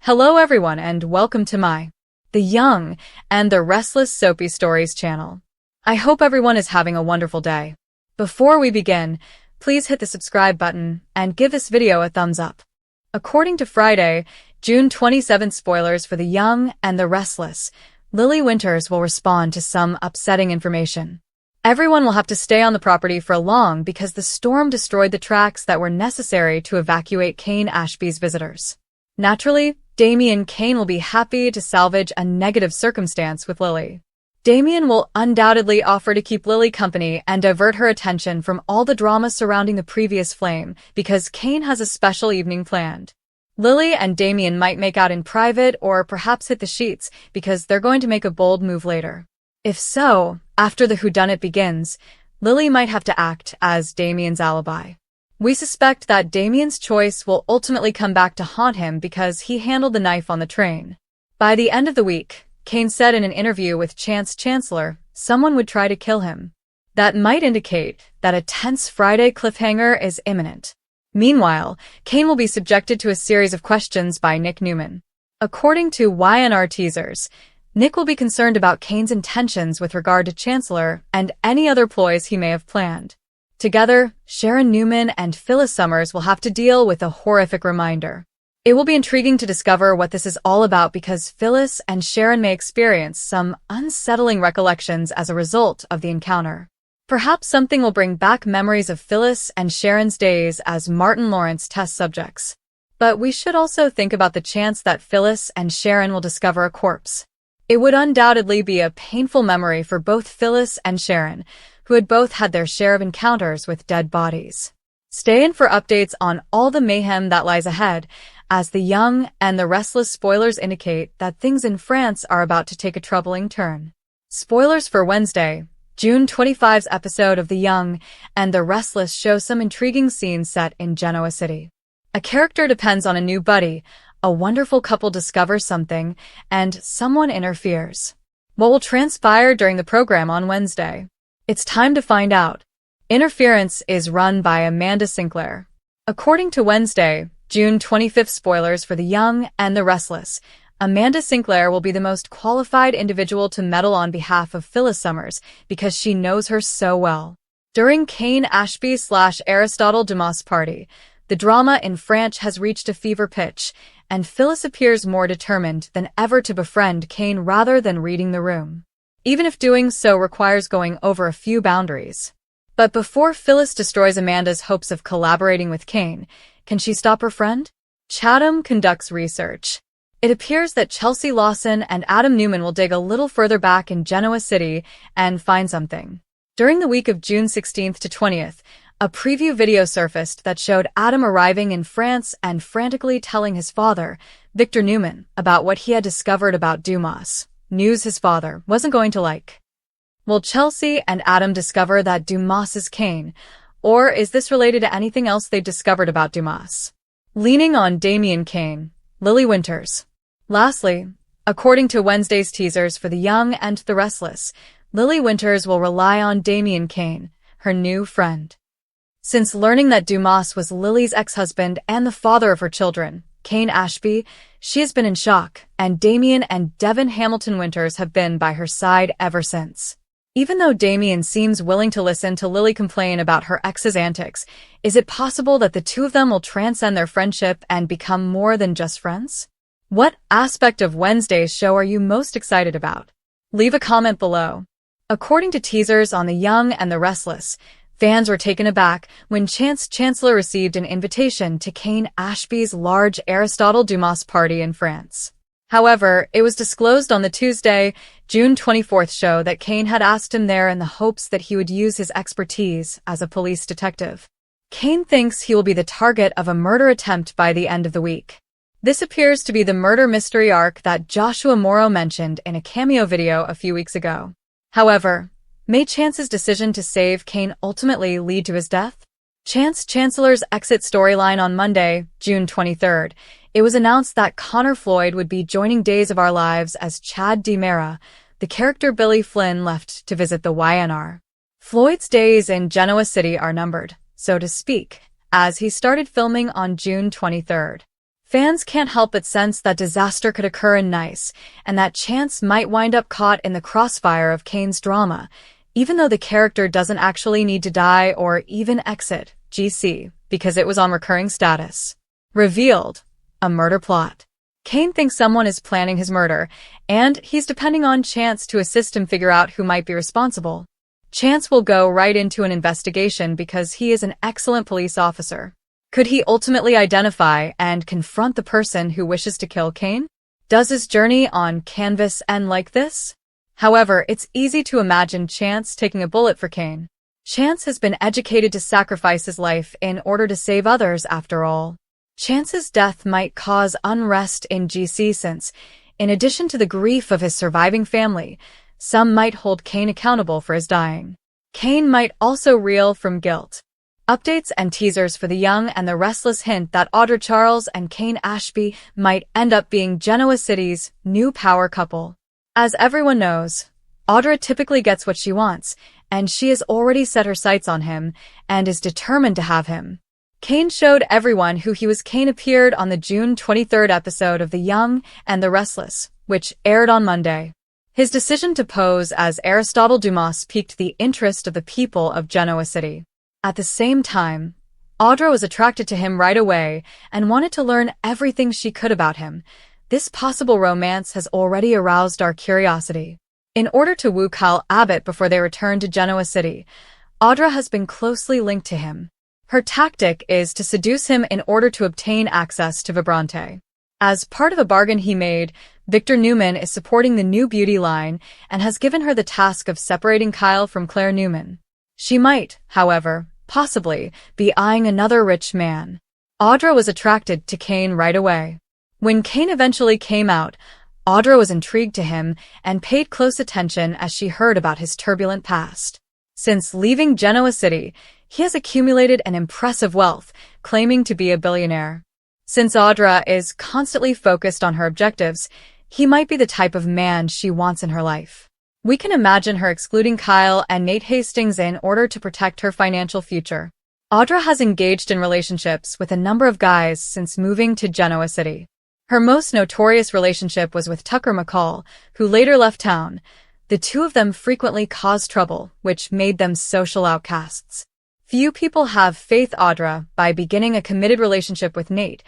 Hello everyone and welcome to my The Young and the Restless Soapy Stories channel. I hope everyone is having a wonderful day. Before we begin, please hit the subscribe button and give this video a thumbs up. According to Friday, June 27th spoilers for The Young and the Restless, Lily Winters will respond to some upsetting information. Everyone will have to stay on the property for long because the storm destroyed the tracks that were necessary to evacuate Kane Ashby's visitors. Naturally, Damien Kane will be happy to salvage a negative circumstance with Lily. Damien will undoubtedly offer to keep Lily company and divert her attention from all the drama surrounding the previous flame because Kane has a special evening planned. Lily and Damien might make out in private or perhaps hit the sheets because they're going to make a bold move later. If so, after the whodunit begins, Lily might have to act as Damien's alibi. We suspect that Damien's choice will ultimately come back to haunt him because he handled the knife on the train. By the end of the week, Kane said in an interview with Chance Chancellor, someone would try to kill him. That might indicate that a tense Friday cliffhanger is imminent. Meanwhile, Kane will be subjected to a series of questions by Nick Newman. According to YNR teasers, Nick will be concerned about Kane's intentions with regard to Chancellor and any other ploys he may have planned. Together, Sharon Newman and Phyllis Summers will have to deal with a horrific reminder. It will be intriguing to discover what this is all about because Phyllis and Sharon may experience some unsettling recollections as a result of the encounter. Perhaps something will bring back memories of Phyllis and Sharon's days as Martin Lawrence test subjects. But we should also think about the chance that Phyllis and Sharon will discover a corpse. It would undoubtedly be a painful memory for both Phyllis and Sharon, who had both had their share of encounters with dead bodies. Stay in for updates on all the mayhem that lies ahead, as The Young and the Restless spoilers indicate that things in France are about to take a troubling turn. Spoilers for Wednesday, June 25's episode of The Young and the Restless show some intriguing scenes set in Genoa City. A character depends on a new buddy, a wonderful couple discovers something, and someone interferes. What will transpire during the program on Wednesday? It's time to find out. Interference is run by Amanda Sinclair. According to Wednesday, June 25th spoilers for The Young and the Restless, Amanda Sinclair will be the most qualified individual to meddle on behalf of Phyllis Summers because she knows her so well. During Kane Ashby/Aristotle Dumas' party, the drama in France has reached a fever pitch, and Phyllis appears more determined than ever to befriend Kane rather than reading the room, even if doing so requires going over a few boundaries. But before Phyllis destroys Amanda's hopes of collaborating with Kane, can she stop her friend? Chatham conducts research. It appears that Chelsea Lawson and Adam Newman will dig a little further back in Genoa City and find something. During the week of June 16th to 20th, a preview video surfaced that showed Adam arriving in France and frantically telling his father, Victor Newman, about what he had discovered about Dumas. News his father wasn't going to like. Will Chelsea and Adam discover that Dumas is Kane, or is this related to anything else they discovered about Dumas? Leaning on Damien Kane, Lily Winters. Lastly, according to Wednesday's teasers for The Young and the Restless, Lily Winters will rely on Damien Kane, her new friend. Since learning that Dumas was Lily's ex-husband and the father of her children, Kane Ashby, she has been in shock, and Damien and Devon Hamilton Winters have been by her side ever since. Even though Damien seems willing to listen to Lily complain about her ex's antics, is it possible that the two of them will transcend their friendship and become more than just friends? What aspect of Wednesday's show are you most excited about? Leave a comment below. According to teasers on The Young and the Restless, fans were taken aback when Chance Chancellor received an invitation to Kane Ashby's large Aristotle Dumas party in France. However, it was disclosed on the Tuesday, June 24th show that Kane had asked him there in the hopes that he would use his expertise as a police detective. Kane thinks he will be the target of a murder attempt by the end of the week. This appears to be the murder mystery arc that Joshua Morrow mentioned in a cameo video a few weeks ago. However, may Chance's decision to save Kane ultimately lead to his death? Chance Chancellor's exit storyline on Monday, June 23rd, it was announced that Connor Floyd would be joining Days of Our Lives as Chad DiMera, the character Billy Flynn left to visit the YNR. Floyd's days in Genoa City are numbered, so to speak, as he started filming on June 23rd. Fans can't help but sense that disaster could occur in Nice, and that Chance might wind up caught in the crossfire of Kane's drama, even though the character doesn't actually need to die or even exit GC, because it was on recurring status. Revealed. A murder plot. Kane thinks someone is planning his murder, and he's depending on Chance to assist him figure out who might be responsible. Chance will go right into an investigation because he is an excellent police officer. Could he ultimately identify and confront the person who wishes to kill Kane? Does his journey on canvas end like this? However, it's easy to imagine Chance taking a bullet for Kane. Chance has been educated to sacrifice his life in order to save others, after all. Chance's death might cause unrest in GC since, in addition to the grief of his surviving family, some might hold Kane accountable for his dying. Kane might also reel from guilt. Updates and teasers for The Young and the Restless hint that Audra Charles and Kane Ashby might end up being Genoa City's new power couple. As everyone knows, Audra typically gets what she wants, and she has already set her sights on him and is determined to have him. Kane showed everyone who he was. Kane appeared on the June 23rd episode of The Young and the Restless, which aired on Monday. His decision to pose as Aristotle Dumas piqued the interest of the people of Genoa City. At the same time, Audra was attracted to him right away and wanted to learn everything she could about him. This possible romance has already aroused our curiosity. In order to woo Kyle Abbott before they return to Genoa City, Audra has been closely linked to him. Her tactic is to seduce him in order to obtain access to Vibrante. As part of a bargain he made, Victor Newman is supporting the new beauty line and has given her the task of separating Kyle from Claire Newman. She might, however, possibly be eyeing another rich man. Audra was attracted to Kane right away. When Kane eventually came out, Audra was intrigued to him and paid close attention as she heard about his turbulent past. Since leaving Genoa City, he has accumulated an impressive wealth, claiming to be a billionaire. Since Audra is constantly focused on her objectives, he might be the type of man she wants in her life. We can imagine her excluding Kyle and Nate Hastings in order to protect her financial future. Audra has engaged in relationships with a number of guys since moving to Genoa City. Her most notorious relationship was with Tucker McCall, who later left town. The two of them frequently caused trouble, which made them social outcasts. Few people have faith Audra by beginning a committed relationship with Nate.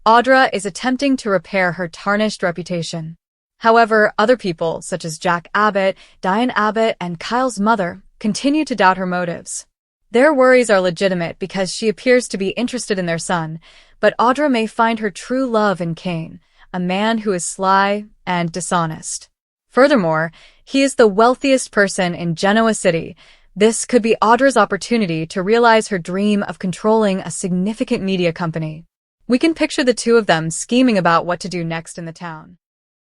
Audra is attempting to repair her tarnished reputation. However, other people, such as Jack Abbott, Diane Abbott, and Kyle's mother, continue to doubt her motives. Their worries are legitimate because she appears to be interested in their son, but Audra may find her true love in Kane, a man who is sly and dishonest. Furthermore, he is the wealthiest person in Genoa City. This could be Audra's opportunity to realize her dream of controlling a significant media company. We can picture the two of them scheming about what to do next in the town.